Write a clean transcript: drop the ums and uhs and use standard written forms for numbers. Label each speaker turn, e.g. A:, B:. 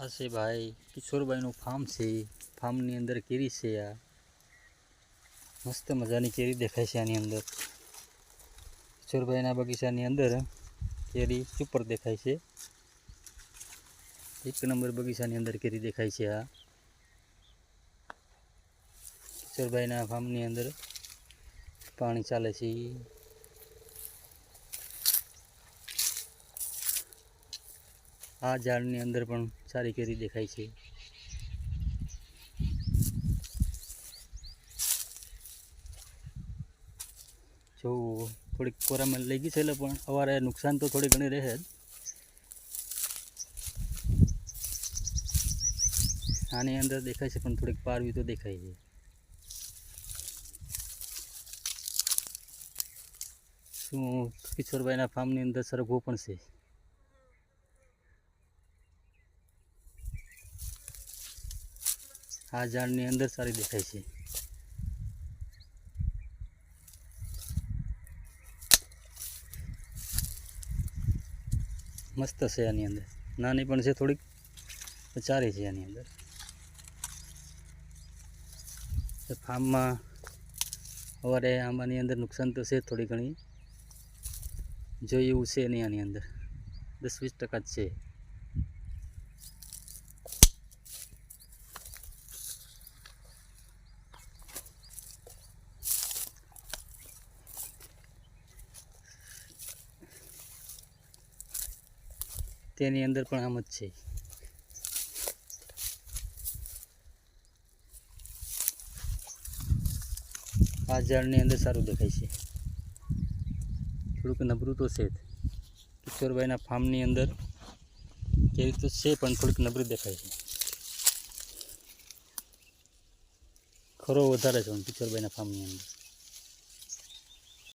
A: આ છે ભાઈ કિશોરભાઈનું ફાર્મ છે. ફાર્મની અંદર કેરી છે. આ મસ્ત મજાની કેરી દેખાય છે. આની અંદર કિશોરભાઈના બગીચાની અંદર કેરી સુપર દેખાય છે. એક નંબર બગીચાની અંદર કેરી દેખાય છે. આ કિશોરભાઈના ફાર્મની અંદર પાણી ચાલે છે. આ ઝાડની અંદર પણ સારી કેરી દેખાય છે. જો થોડીક કોરામાં લઈ ગઈ છે એટલે પણ સવારે નુકસાન તો થોડી ઘણી રહે જ. આની અંદર દેખાય છે પણ થોડીક પારવી તો દેખાય છે. શું કિશોરભાઈના ફાર્મની અંદર સરગવો પણ છે. આ ઝાડની અંદર સારી દેખાય છે. મસ્ત છે. આની અંદર નાની પણ છે થોડીક, સારી છે. આની અંદર ફાર્મમાં સવારે આંબાની અંદર નુકસાન તો છે થોડી ઘણી, જોઈએ એવું છે નહીં. આની અંદર 10-20% જ છે. તેની અંદર પણ આમ જ છે. આ ઝાડની અંદર સારું દેખાય છે. થોડુંક નબળું તો છે. કિશોરભાઈના ફાર્મની અંદર કેરી તો છે પણ થોડીક નબળી દેખાય છે. ખરો વધારે છે કિશોરભાઈના ફાર્મની અંદર.